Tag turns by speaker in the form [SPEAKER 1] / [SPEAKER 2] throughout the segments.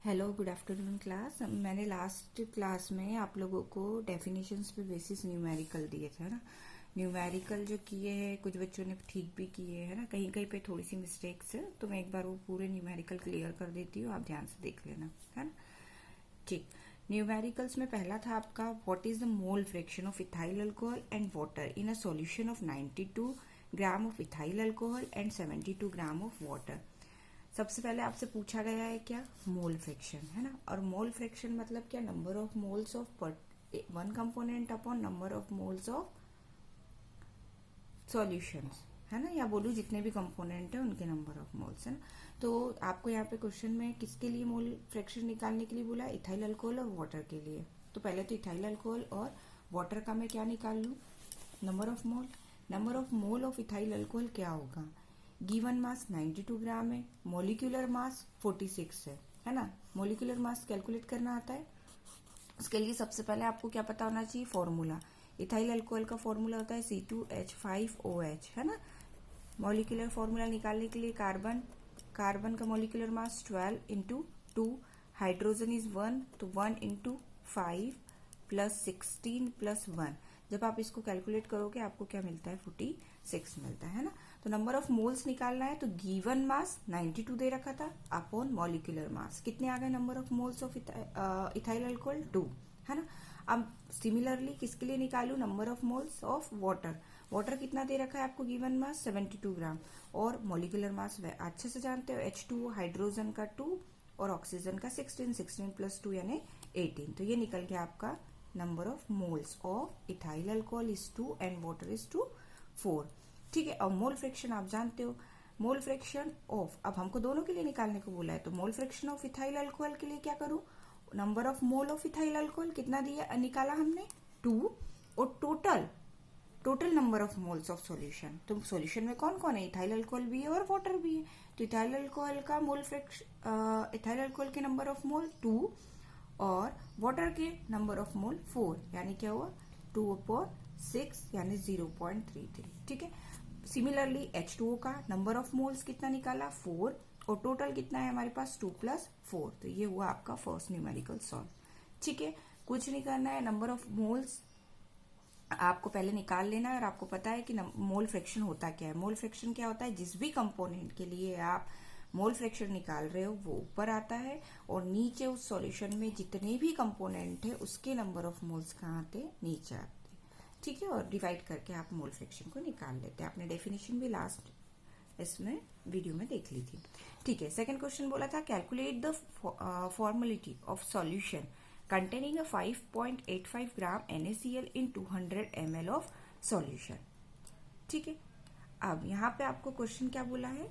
[SPEAKER 1] Hello, good afternoon class. मैंने last class में आप लोगों को डेफिनेशंस पे बेसिस न्यूमेरिकल दिए थे ना। न्यूमेरिकल जो किए हैं कुछ बच्चों ने ठीक भी किए हैं ना, कहीं कहीं पे थोड़ी सी मिस्टेक्स है, तो मैं एक बार वो पूरे न्यूमेरिकल क्लियर कर देती हूँ, आप ध्यान से देख लेना, है ना। ठीक, न्यूमेरिकल्स में पहला था आपका what is the mole fraction of ethyl alcohol and water in a solution of 92 gram of ethyl alcohol and 72 gram of water. सबसे पहले आपसे पूछा गया है क्या, मोल फ्रैक्शन, है ना। और मोल फ्रैक्शन मतलब क्या, number of moles of one component upon number of moles of solutions, है ना, या बोलूं जितने भी कंपोनेंट है उनके नंबर ऑफ मोल्स, है ना। तो आपको यहाँ पे क्वेश्चन में किसके लिए मोल फ्रैक्शन निकालने के लिए बोला, इथाइल अल्कोहल और वाटर के लिए। तो पहले तो इथाइल अल्कोहल और वाटर का मैं क्या निकाल लूं, number of mole. Number of mole of ethyl alcohol क्या होगा, गिवन मास 92 ग्राम है, मोलिकुलर मास 46 है ना। मोलिकुलर मास कैलकुलेट करना आता है, उसके लिए सबसे पहले आपको क्या पता होना चाहिए, फॉर्मूला। इथाइल अल्कोहल का फॉर्मूला होता है C2H5OH, है ना। मॉलिक्यूलर फॉर्मूला निकालने के लिए कार्बन का molecular mass 12 into 2, hydrogen is 1, तो 1 इंटू 5 प्लस 16 प्लस 1। जब आप इसको कैलकुलेट करोगे आपको क्या मिलता है, 46 मिलता है ना। तो नंबर ऑफ मोल्स निकालना है, तो गिवन मास 92 दे रखा था अपॉन मॉलिक्यूलर मास कितने आ गए, number of moles of ethyl alcohol 2, है ना। अब सिमिलरली किसके लिए निकालू, number of moles of water. Water कितना दे रखा है आपको, गिवन मास 72 ग्राम, और मॉलिक्यूलर मास अच्छे से जानते हो, H2 हाइड्रोजन का 2 और ऑक्सीजन का 16 प्लस 2 यानी 18। तो ये निकल गया आपका number of moles of ethyl alcohol is 2 and water is 4। ठीक है, और मोल फ्रैक्शन आप जानते हो, मोल फ्रैक्शन ऑफ, अब हमको दोनों के लिए निकालने को बोला है, तो mole fraction of ethyl alcohol के लिए क्या करूं, number of mole of ethyl alcohol कितना दिया, निकाला हमने 2, और total number of moles of solution. तो सॉल्यूशन में कौन कौन है, इथाइल अल्कोहल भी है और वाटर भी है। तो इथाइल अल्कोहल का मोल फ्रैक्शन, इथाइल अल्कोहल के नंबर ऑफ मोल 2 और वाटर के नंबर ऑफ मोल 4, यानी क्या हुआ 2/6 यानी 0.33। ठीक है, सिमिलरली H2O का नंबर ऑफ मोल्स कितना निकाला 4, और टोटल कितना है हमारे पास 2 + 4। तो ये हुआ आपका फर्स्ट न्यूमेरिकल सॉल्व। ठीक है, कुछ नहीं करना है, नंबर ऑफ मोल्स आपको पहले निकाल लेना है, और आपको पता है कि मोल फ्रैक्शन होता क्या है। मोल फ्रैक्शन क्या होता है, जिस भी कंपोनेंट के लिए आप मोल फ्रैक्शन निकाल रहे हो वो ऊपर आता है, और नीचे उस सॉल्यूशन में जितने भी कंपोनेंट है उसके नंबर ऑफ मोल्स कहाँ आते, नीचे आते। ठीक है, और डिवाइड करके आप मोल फ्रैक्शन को निकाल लेते हैं। आपने डेफिनेशन भी लास्ट इसमें वीडियो में देख ली थी। ठीक है, सेकंड क्वेश्चन बोला था calculate the formality of solution containing a 5.85 gram NaCl in 200 ml of solution। ठीक है, अब यहाँ पे आपको क्वेश्चन क्या बोला है,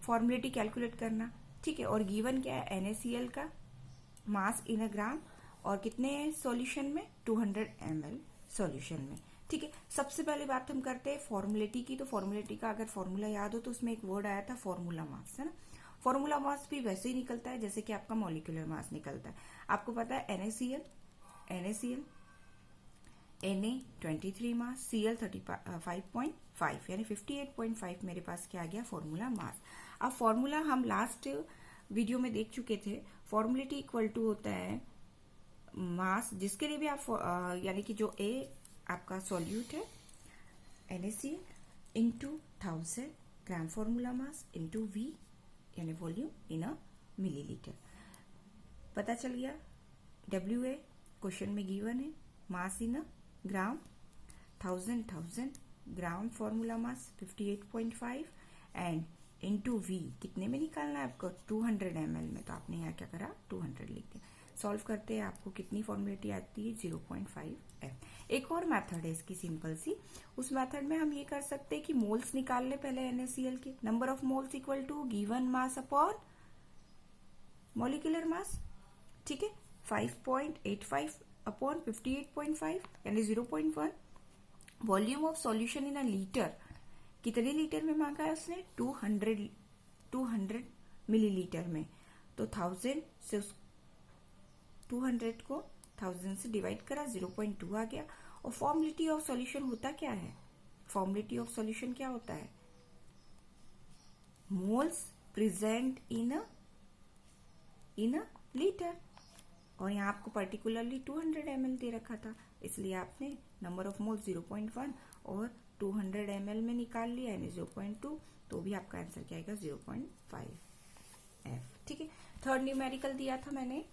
[SPEAKER 1] फॉर्मुलेटी कैलकुलेट करना। ठीक है, और गिवन क्या है, NaCl का मास इन अ ग्राम, और कितने सॉल्यूशन में, 200 ml सॉल्यूशन में। ठीक है, सबसे पहले बात हम करते हैं फॉर्मुलेटी की। तो फॉर्मुलेटी का अगर फॉर्मूला याद हो तो उसमें एक वर्ड आया था फॉर्मूला मास, है ना। फॉर्मूला मास भी वैसे ही निकलता है जैसे कि आपका मॉलिक्यूलर मास निकलता है। आपको पता है NaCl Na 23 मास, Cl 35.5 यानी 58.5 मेरे पास क्या आ गया, फॉर्मूला मास। अब फॉर्मूला हम लास्ट वीडियो में देख चुके थे, फॉर्मुलेटी इक्वल टू होता है मास, जिसके लिए भी आप यानी कि जो A आपका सॉल्यूट है NaCl into 1000 gram formula mass into V यानी वॉल्यूम इन अ मिलीलीटर। पता चल गया, WA क्वेश्चन में गिवन है, मास इन अ ग्राम, 1000 gram formula mass 58.5 and into V कितने में निकालना है आपको, 200 ml में। तो आपने यहाँ क्या करा, 200 लिख दिया। सॉल्व करते हैं, आपको कितनी फॉर्मुलेटी आती है, 0.5 F। एक और मेथड है इसकी सिंपल सी, उस मेथड में हम ये कर सकते हैं कि मोल्स निकाल ले पहले NaCl के, number of moles equal to given mass upon molecular mass. ठीक है, 5.85 अपॉन 58.5 यानी 0.1। Volume of solution in a litre, कितने लीटर में मांगा है उसने, 200 मिलीलीटर में। तो 1000 से 200 को 1000 से डिवाइड करा, 0.2 आ गया। और फॉर्मुलेटी ऑफ सॉल्यूशन होता क्या है, फॉर्मुलेटी ऑफ सॉल्यूशन क्या होता है, moles present in a litre, और यहाँ आपको पर्टिकुलरली 200 ml दे रखा था, इसलिए आपने नंबर ऑफ मोल्स 0.1 और 200 ml में निकाल लिया यानी 0.2, तो भी आपका आंसर क्या आएगा 0.5 F। ठीक है। थर्ड न्यूमेरिकल दिया था मैंने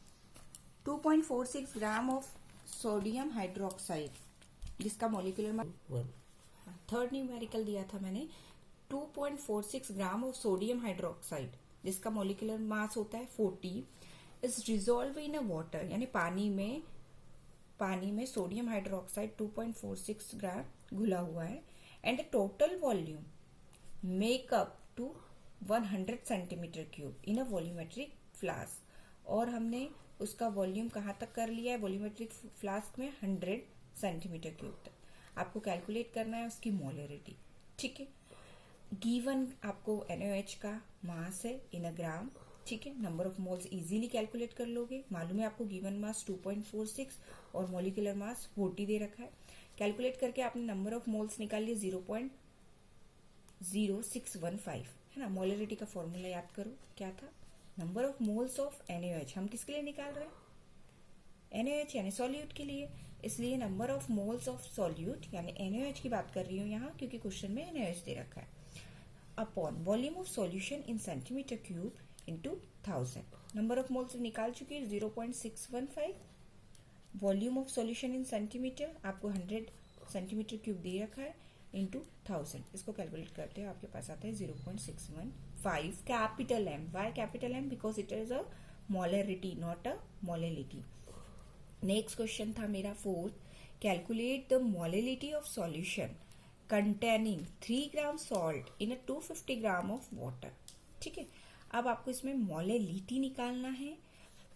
[SPEAKER 1] 2.46 ग्राम ऑफ सोडियम हाइड्रोक्साइड जिसका मॉलिक्यूलर मास, थर्ड न्यूमेरिकल दिया था मैंने 2.46 ग्राम ऑफ सोडियम हाइड्रोक्साइड जिसका मॉलिक्यूलर मास होता है 40 is dissolve in a water, यानी पानी में सोडियम हाइड्रोक्साइड 2.46 ग्राम घुला हुआ है and total volume make up to 100 centimetre cube in a volumetric flask, और हमने उसका वॉल्यूम कहाँ तक कर लिया है वॉल्यूमेट्रिक फ्लास्क में 100 सेंटीमीटर क्यूब तक। आपको कैलकुलेट करना है उसकी मोलरिटी। ठीक है। गिवन आपको NaOH का मास है इन अ ग्राम। ठीक है। Number of moles easily calculate कर लोगे, मालूम है आपको गिवन मास 2.46 और मॉलिक्यूलर मास 40 दे रखा है। कैलकुलेट करके आपने नंबर ऑफ मोल्स निकाल लिए 0.0615, है ना। मोलरिटी का फॉर्मूला याद करो क्या था, number of moles of NaOH। हम किसके लिए निकाल रहे हैं, NaOH यानी सॉल्यूट के लिए, इसलिए number of moles of solute यानी NaOH की बात कर रही हूँ यहाँ क्योंकि क्वेश्चन में NaOH दे रखा है, upon volume of solution in centimetre cube into 1000। Number of moles निकाल चुकी है 0.615, volume of solution in centimetre आपको 100 सेंटीमीटर क्यूब दे रखा है इंटू 1000। इसको कैलकुलेट करते हो आपके पास आता है 0.615 capital M। Why capital M? Because it is a molarity not a molality. Next question था मेरा fourth, calculate the molality of solution containing 3 gram salt in a 250 gram of water. ठीक है। अब आपको इसमें मोलिलिटी निकालना है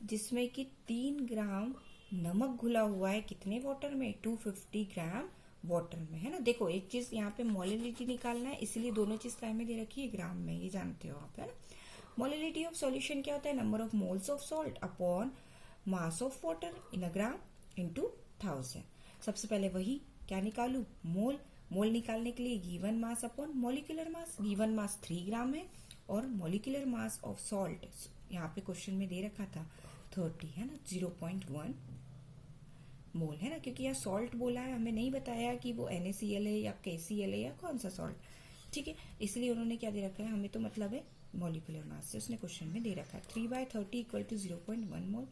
[SPEAKER 1] जिसमें कि 3 ग्राम नमक घुला हुआ है कितने वाटर में, 250 ग्राम वाटर में, है ना। देखो एक चीज यहाँ पे मोलिलिटी निकालना है, इसलिए दोनों चीज काय में दे रखी है, ग्राम में, ये जानते हो आप, है ना। मोलिलिटी ऑफ सॉल्यूशन क्या होता है, number of moles of salt upon mass of water in a gram into 1000। सबसे पहले वही क्या निकालू, मोल। मोल निकालने के लिए गिवन मास अपॉन मॉलिक्यूलर मास। गिवन मास 3 ग्राम है और मॉलिक्यूलर मास ऑफ सॉल्ट यहाँ पे क्वेश्चन में दे रखा था 30, है ना, 0.1 मोल, है ना, क्योंकि यहाँ सॉल्ट बोला है, हमें नहीं बताया कि वो NaCl है या KCl है या कौन सा सॉल्ट। ठीक है। इसलिए उन्होंने क्या दे रखा है, हमें तो मतलब है मॉलिक्यूलर मास से उसने क्वेश्चन में दे रखा है 3/30 equal to 0.1 mole.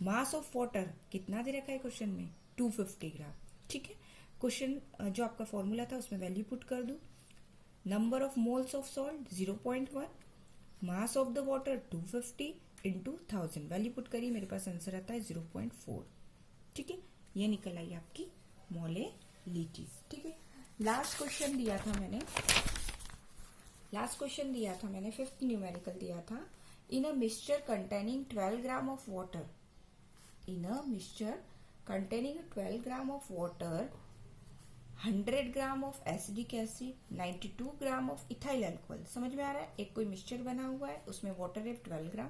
[SPEAKER 1] Mass of water कितना दे रखा है क्वेश्चन में, 250 ग्राम। ठीक है। क्वेश्चन जो आपका फॉर्मूला था उसमें वैल्यू पुट कर दू, number of moles of salt 0.1, mass of the water 250 into 1000, value put करी, मेरे पास आंसर आता है 0.4। ठीक है। ये निकल आई आपकी मोलिलिटी। ठीक है। लास्ट क्वेश्चन दिया था मैंने फिफ्थ न्यूमेरिकल दिया था, in a mixture containing 12 gram of water, in a mixture containing 12 gram of water 100 gram of acidic acid 92 gram of ethyl alcohol. समझ में आ रहा है, एक कोई मिक्सचर बना हुआ है, उसमें वाटर है 12 ग्राम,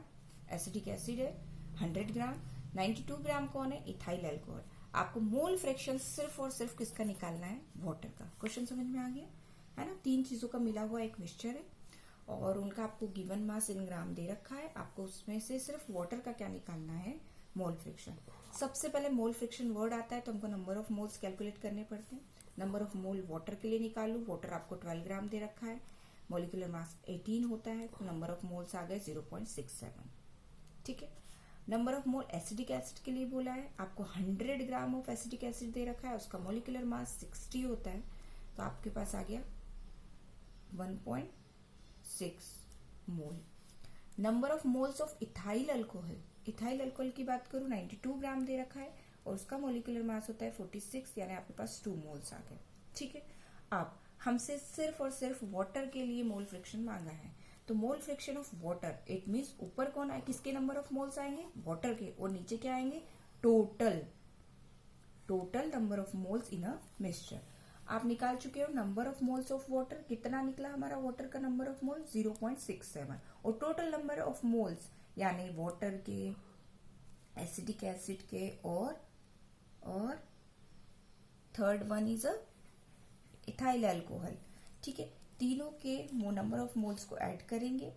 [SPEAKER 1] एसिडिक एसिड है 100 ग्राम, 92 ग्राम कौन है, इथाइल अल्कोहल। आपको मोल फ्रैक्शन सिर्फ और सिर्फ किसका निकालना है, वाटर का। क्वेश्चन समझ में आ गया, है ना। 3 चीजों का मिला हुआ एक मिक्सचर है और उनका आपको गिवन मास इन ग्राम दे रखा है, आपको उसमें से सिर्फ वाटर का क्या निकालना है, मोल फ्रैक्शन। सबसे पहले मोल फ्रैक्शन वर्ड आता है तो हमको नंबर ऑफ मोल्स कैलकुलेट करने पड़ते हैं। नंबर ऑफ मोल वाटर के लिए निकालू, वाटर आपको 12 ग्राम दे रखा है, मॉलिक्यूलर मास 18 होता है, तो नंबर ऑफ मोल्स आ गए 0.67। ठीक है। Number of mole acidic acid के लिए बोला है, आपको 100 ग्राम ऑफ एसिडिक एसिड दे रखा है, उसका मॉलिक्यूलर मास 60 होता है, तो आपके पास आ गया 1.6 mole. Number of moles of ethyl alcohol, ethyl alcohol की बात करूं 92 ग्राम दे रखा है और उसका मॉलिक्यूलर मास होता है 46, यानी आपके पास 2 मोल्स आ गए। ठीक है। अब हमसे सिर्फ और सिर्फ वाटर के लिए मोल फ्रैक्शन मांगा है, तो mole fraction of water it means ऊपर कौन आए, किसके नंबर ऑफ मोल्स आएंगे, वाटर के, और नीचे क्या आएंगे, total number of moles in a mixture. आप निकाल चुके हो number of moles of water, कितना निकला हमारा वाटर का नंबर ऑफ मोल 0.67, और टोटल नंबर ऑफ मोल्स यानी वाटर के, एसिडिक एसिड के और third one is a ethyl alcohol. ठीक है। तीनों के नंबर ऑफ मोल्स को ऐड करेंगे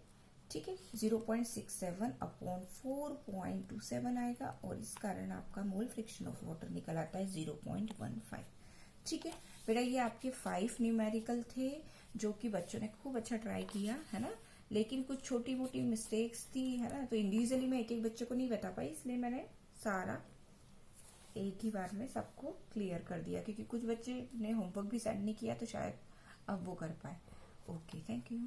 [SPEAKER 1] ठीक है, 0.67 अपॉन 4.27 आएगा और इस कारण आपका मोल फ्रैक्शन ऑफ वाटर निकल आता है 0.15। ठीक है बेटा, ये आपके 5 न्यूमेरिकल थे जो कि बच्चों ने खूब अच्छा ट्राई किया है ना, लेकिन कुछ छोटी मोटी मिस्टेक्स थी है ना, तो इंडिविजुअली मैं एक एक बच्चे को नहीं बता पाई, इसलिए मैंने सारा एक ही बार में सबको क्लियर कर दिया, क्योंकि कुछ बच्चे ने होमवर्क भी सेंड नहीं किया तो शायद अब वो कर पाए। Okay, thank you.